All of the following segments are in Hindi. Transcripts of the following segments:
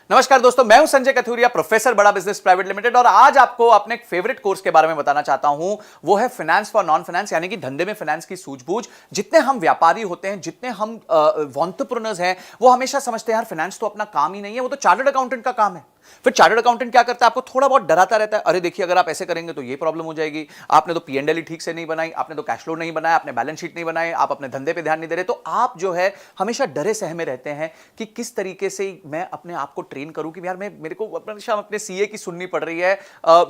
नमस्कार दोस्तों, मैं हूं संजय कथुरिया, प्रोफेसर बड़ा बिजनेस प्राइवेट लिमिटेड। और आज आपको अपने एक फेवरेट कोर्स के बारे में बताना चाहता हूं। वो है फाइनेंस फॉर नॉन फाइनेंस, यानी कि धंधे में फाइनेंस की सूझबूझ। जितने हम व्यापारी होते हैं, जितने हम एंटरप्रेन्योर्स हैं, वो हमेशा समझते हैं यार फाइनेंस तो अपना काम ही नहीं है, वो तो चार्टर्ड अकाउंटेंट का काम है। फिर चार्टर्ड अकाउंटेंट क्या करता है, आपको थोड़ा बहुत डराता रहता है, अरे देखिए अगर आप ऐसे करेंगे तो ये प्रॉब्लम हो जाएगी, आपने तो पी एंड एल ठीक से नहीं बनाई, आपने तो कैश फ्लो नहीं बनाया, आपने बैलेंस शीट नहीं बनाई, आप अपने धंधे पे ध्यान नहीं दे रहे। तो आप जो है हमेशा डरे सहमे रहते हैं कि किस तरीके से मैं अपने आप को ट्रेन करूं कि यार मेरे को अपने सीए की सुननी पड़ रही है,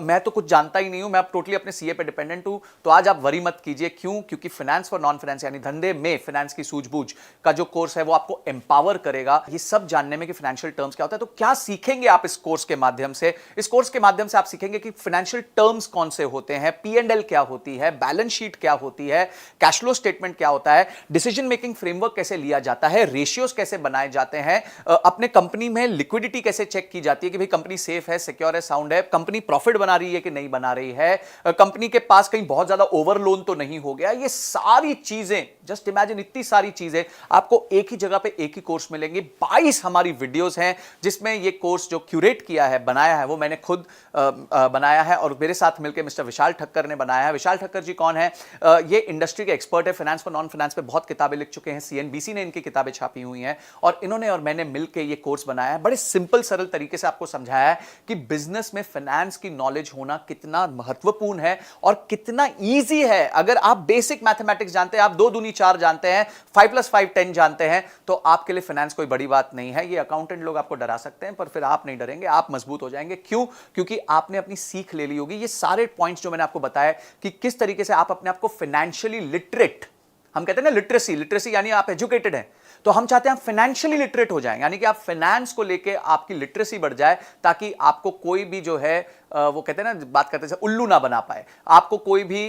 मैं तो कुछ जानता ही नहीं हूं, मैं टोटली अपने सीए पे डिपेंडेंट हूं। तो आज आप वरी मत कीजिए। क्यों? क्योंकि फाइनेंस फॉर नॉन फाइनेंस यानी धंधे में फाइनेंस की सूझबूझ का जो कोर्स है वो आपको एम्पावर करेगा ये सब जानने में कि फाइनेंशियल टर्म्स क्या होता है। तो क्या सीखेंगे आप इस कोर्स के माध्यम से? इस कोर्स के माध्यम से आप सीखेंगे कि फाइनेंशियल टर्म्स कौन से होते हैं, पी एंड एल क्या होती है, बैलेंस शीट क्या होती है, कैश फ्लो स्टेटमेंट क्या होता है, डिसीजन मेकिंग फ्रेमवर्क कैसे लिया जाता है, रेशियोज कैसे बनाए जाते हैं, अपने कंपनी में लिक्विडिटी कैसे चेक की जाती है कि भाई कंपनी सेफ है, सिक्योर है, साउंड है, कंपनी प्रॉफिट बना रही है कि नहीं बना रही है, कंपनी के पास कहीं बहुत ज्यादा ओवर लोन तो नहीं हो गया। ये सारी चीजें, जस्ट इमेजिन, इतनी सारी चीजें आपको एक ही जगह पे एक ही कोर्स मिलेंगी। 22 हमारी वीडियोस हैं जिसमें ये कोर्स जो क्यूरेट किया है, बनाया है, वो मैंने खुद बनाया है और मेरे साथ मिलकर मिस्टर विशाल ठक्कर ने बनाया है। विशाल ठक्कर जी कौन है? ये इंडस्ट्री के एक्सपर्ट है, फाइनेंस फॉर नॉन फाइनेंस पे बहुत किताबें लिख चुके हैं, सीएनबीसी ने इनकी किताबें छापी हुई हैं और इन्होंने और मैंने मिलकर ये कोर्स बनाया है। बड़े सिंपल सरल तरीके से आपको समझाया है कि बिजनेस में फाइनेंस की नॉलेज होना कितना महत्वपूर्ण है और कितना ईजी है। अगर आप बेसिक मैथमेटिक्स जानते हैं, आप 2 दूनी 4 जानते हैं, 5 + 5 10 जानते हैं, तो आपके लिए फाइनेंस कोई बड़ी बात नहीं है। ये अकाउंटेंट लोग आपको डरा सकते हैं पर फिर आप नहीं डरेंगे, आप मजबूत हो जाएंगे। क्यों? क्योंकि आपने अपनी सीख ले ली होगी। ये सारे पॉइंट्स जो मैंने आपको बताया कि किस तरीके से आप अपने आप को फाइनेंशियली लिटरेट, हम कहते हैं ना लिटरेसी यानी आप एजुकेटेड हैं, तो हम चाहते हैं आप फाइनेंशियली लिटरेट हो जाएं, यानी कि आप फाइनेंस को लेके आपकी लिटरेसी बढ़ जाए ताकि आपको कोई भी जो है वो कहते हैं ना, बात करते हैं उल्लू ना बना पाए, आपको कोई भी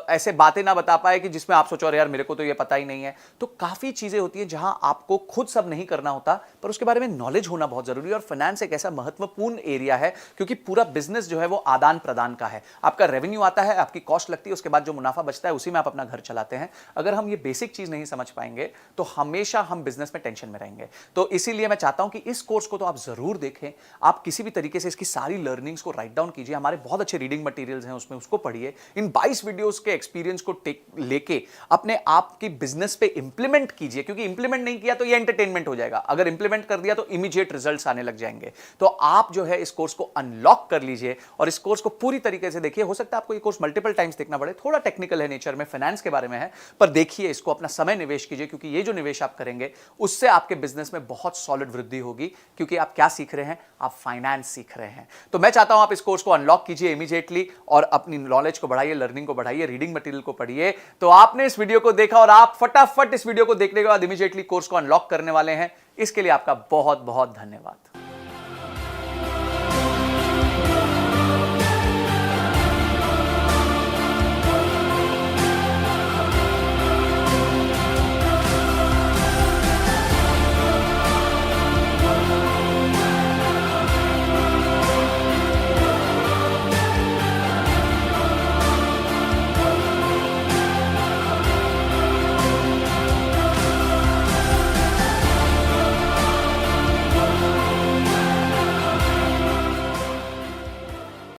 ऐसे बातें ना बता पाए कि जिसमें आप सोचो अरे यार मेरे को तो ये पता ही नहीं है। तो काफी चीजें होती हैं जहां आपको खुद सब नहीं करना होता पर उसके बारे में नॉलेज होना बहुत जरूरी है। और फाइनेंस एक ऐसा महत्वपूर्ण एरिया है क्योंकि पूरा बिजनेस जो है वो आदान प्रदान का है। आपका रेवेन्यू आता है, आपकी कॉस्ट लगती है, उसके बाद जो मुनाफा बचता है उसी में आप अपना घर चलाते हैं। अगर हम ये बेसिक चीज नहीं समझ पाएंगे तो हमेशा हम बिजनेस में टेंशन में रहेंगे। तो इसीलिए मैं चाहता हूं कि इस कोर्स को तो आप जरूर देखें, आप किसी भी तरीके से इसकी सारी लर्निंग्स को राइट डाउन कीजिए। हमारे बहुत अच्छे रीडिंग मटेरियल्स हैं उसमें, उसको पढ़िए। इन 22 वीडियोस के एक्सपीरियंस को लेके अपने आप की बिजनेस पे इंप्लीमेंट कीजिए, क्योंकि इंप्लीमेंट नहीं किया तो ये एंटरटेनमेंट हो जाएगा, अगर इंप्लीमेंट कर दिया तो इमीडिएट रिजल्ट्स आने लग जाएंगे। तो आप जो है इस कोर्स को अनलॉक कर लीजिए और इस कोर्स को पूरी तरीके से देखिए। हो सकता है आपको ये कोर्स मल्टीपल टाइम्स देखना पड़े, थोड़ा टेक्निकल है नेचर में, फाइनेंस के बारे में है, पर देखिए इसको, अपना समय निवेश कीजिए, क्योंकि ये जो निवेश आप करेंगे उससे आपके बिजनेस में बहुत सॉलिड वृद्धि होगी। क्योंकि आप क्या सीख रहे हैं? आप फाइनेंस सीख रहे हैं। तो मैं चाहता हूं आप इस कोर्स को अनलॉक कीजिए इमीडिएटली और अपनी नॉलेज को बढ़ाइए, लर्निंग को बढ़ाइए, रीडिंग मटेरियल को पढ़िए। तो आपने इस वीडियो को देखा और आप फटाफट इस वीडियो को देखने के बाद इमीडिएटली कोर्स को अनलॉक करने वाले हैं। इसके लिए आपका बहुत बहुत धन्यवाद।